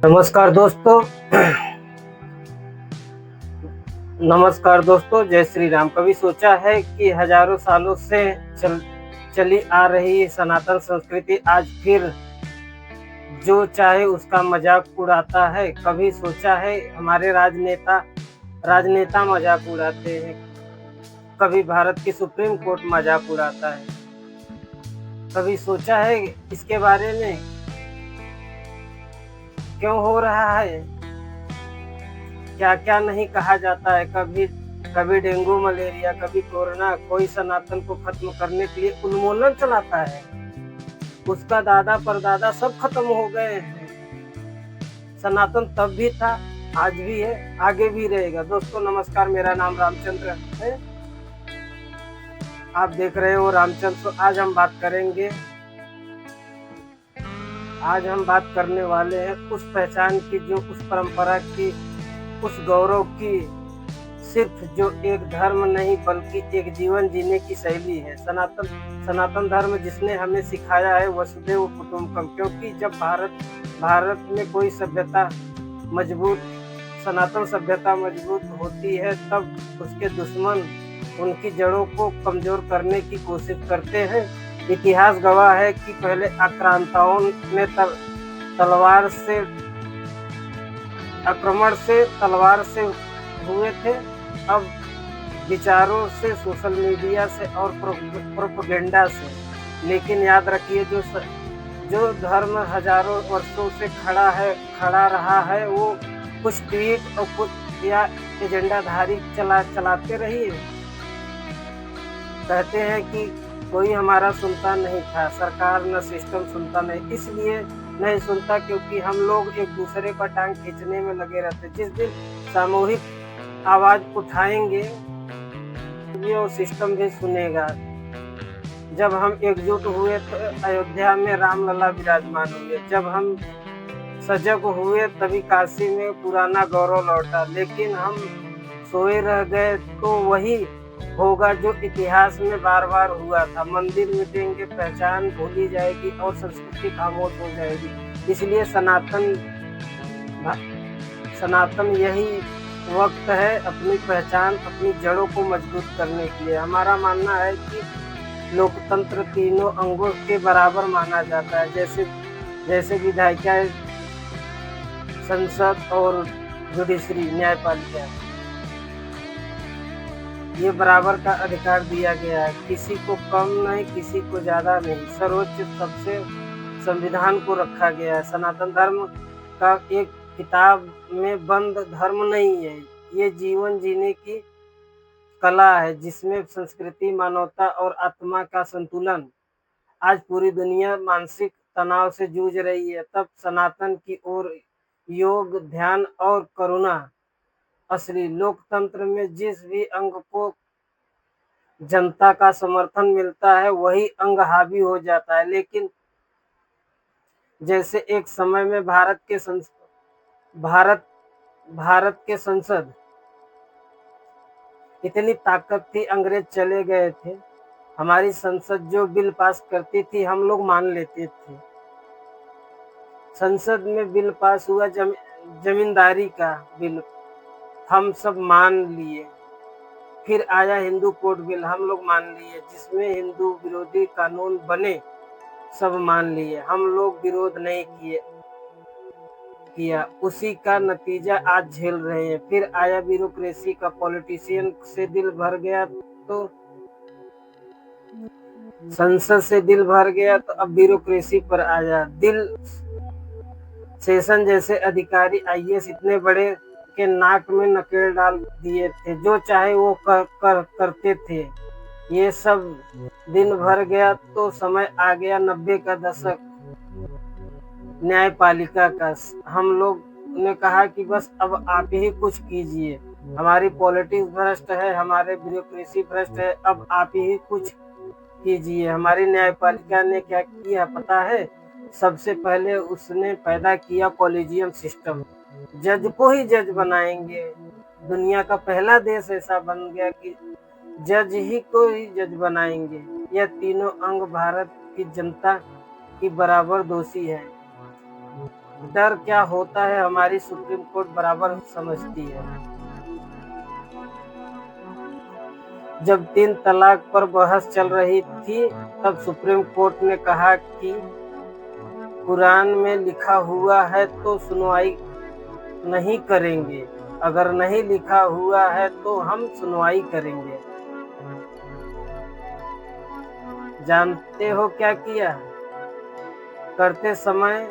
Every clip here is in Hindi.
नमस्कार दोस्तों। नमस्कार दोस्तों, जय श्री राम। कभी सोचा है कि हजारों सालों से चली आ रही सनातन संस्कृति आज फिर जो चाहे उसका मजाक उड़ाता है? कभी सोचा है हमारे राजनेता मजाक उड़ाते हैं, कभी भारत की सुप्रीम कोर्ट मजाक उड़ाता है। कभी सोचा है इसके बारे में क्यों हो रहा है? क्या क्या नहीं कहा जाता है। कभी डेंगू मलेरिया, कभी कोरोना। कोई सनातन को खत्म करने के लिए उन्मूलन चलाता है, उसका दादा परदादा सब खत्म हो गए हैं। सनातन तब भी था, आज भी है, आगे भी रहेगा। दोस्तों नमस्कार, मेरा नाम रामचंद्र है, आप देख रहे हो रामचंद्र। तो आज हम बात करने वाले हैं उस पहचान की, जो उस परंपरा की, उस गौरव की, सिर्फ जो एक धर्म नहीं बल्कि एक जीवन जीने की शैली है। सनातन धर्म जिसने हमें सिखाया है वसुधैव कुटुंबकम। क्योंकि जब भारत में कोई सनातन सभ्यता मजबूत होती है, तब उसके दुश्मन उनकी जड़ों को कमजोर करने की कोशिश करते हैं। इतिहास गवाह है कि पहले आक्रांताओं ने तलवार से हुए थे, अब विचारों से, सोशल मीडिया से और प्रोपेगेंडा से। लेकिन याद रखिए, जो धर्म हजारों वर्षों से खड़ा रहा है, वो कुछ ट्वीट और कुछ या एजेंडाधारी चलाते रहिए। कहते हैं कि कोई हमारा सुनता नहीं था, सरकार न सिस्टम सुनता नहीं, इसलिए नहीं सुनता क्योंकि हम लोग एक दूसरे का टांग खींचने में लगे रहते। जिस दिन सामूहिक आवाज उठाएंगे, ये सिस्टम भी सुनेगा। जब हम एकजुट हुए तो अयोध्या में रामलला विराजमान हुए, जब हम सजग हुए तभी काशी में पुराना गौरव लौटा। लेकिन हम सोए रह गए तो वही होगा जो इतिहास में बार बार हुआ था। मंदिर मिटेंगे, पहचान भूली जाएगी और संस्कृति खामोश हो जाएगी। इसलिए सनातन यही वक्त है अपनी पहचान, अपनी जड़ों को मजबूत करने के लिए। हमारा मानना है कि लोकतंत्र तीनों अंगों के बराबर माना जाता है, जैसे विधायिका, संसद और जुडिशरी, न्यायपालिका। ये बराबर का अधिकार दिया गया है, किसी को कम नहीं, किसी को ज्यादा नहीं। सर्वोच्च सबसे संविधान को रखा गया है। सनातन धर्म का एक किताब में बंद धर्म नहीं है, ये जीवन जीने की कला है, जिसमें संस्कृति, मानवता और आत्मा का संतुलन। आज पूरी दुनिया मानसिक तनाव से जूझ रही है, तब सनातन की ओर योग, ध्यान और करुणा। असली लोकतंत्र में जिस भी अंग को जनता का समर्थन मिलता है, वही अंग हावी हो जाता है। लेकिन जैसे एक समय में भारत के संसद इतनी ताकत थी, अंग्रेज चले गए थे, हमारी संसद जो बिल पास करती थी हम लोग मान लेते थे। संसद में बिल पास हुआ, जमींदारी का बिल, हम सब मान लिए। फिर आया हिंदू कोड बिल, हम लोग मान लिए, जिसमें हिंदू विरोधी कानून बने, सब मान लिए, हम लोग विरोध नहीं किया। उसी का नतीजा आज झेल रहे हैं। फिर आया ब्यूरोक्रेसी का, पॉलिटिशियन से दिल भर गया तो संसद से दिल भर गया, तो अब ब्यूरोक्रेसी पर आया। सेशन जैसे अधिकारी, आईएएस इतने बड़े के नाक में नकेल डाल दिए थे, जो चाहे वो करते थे। ये सब दिन भर गया तो समय आ गया 90 का दशक, न्यायपालिका का। हम लोग ने कहा कि बस अब आप ही कुछ कीजिए, हमारी पॉलिटिक्स भ्रष्ट है, हमारे ब्यूरोक्रेसी भ्रष्ट है, अब आप ही कुछ कीजिए। हमारी न्यायपालिका ने क्या किया पता है? सबसे पहले उसने पैदा किया कॉलेजियम सिस्टम, जज को ही जज बनाएंगे। दुनिया का पहला देश ऐसा बन गया कि जज ही को ही जज बनाएंगे। यह तीनों अंग भारत की जनता की बराबर दोषी है। डर क्या होता है हमारी सुप्रीम कोर्ट बराबर समझती है। जब 3 तलाक पर बहस चल रही थी, तब सुप्रीम कोर्ट ने कहा कि कुरान में लिखा हुआ है तो सुनवाई नहीं करेंगे, अगर नहीं लिखा हुआ है तो हम सुनवाई करेंगे। जानते हो क्या किया? करते समय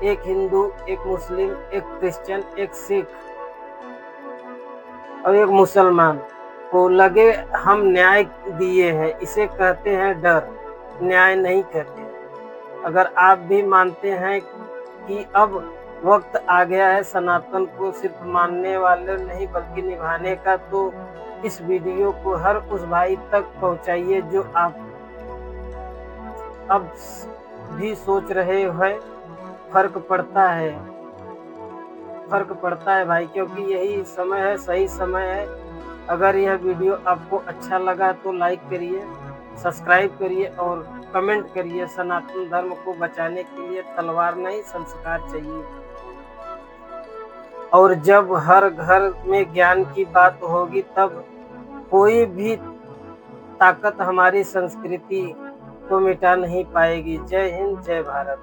एक हिंदू, एक मुस्लिम, एक क्रिश्चियन, एक सिख और एक मुसलमान को लगे हम न्याय दिए हैं। इसे कहते हैं डर, न्याय नहीं करते। अगर आप भी मानते हैं कि अब वक्त आ गया है सनातन को सिर्फ मानने वाले नहीं बल्कि निभाने का, तो इस वीडियो को हर उस भाई तक पहुंचाइए जो आप अब भी सोच रहे हैं। फर्क पड़ता है भाई, क्योंकि यही समय है, सही समय है। अगर यह वीडियो आपको अच्छा लगा तो लाइक करिए, सब्सक्राइब करिए और कमेंट करिए। सनातन धर्म को बचाने के लिए तलवार नहीं, संस्कार चाहिए। और जब हर घर में ज्ञान की बात होगी, तब कोई भी ताकत हमारी संस्कृति को मिटा नहीं पाएगी। जय हिंद, जय भारत।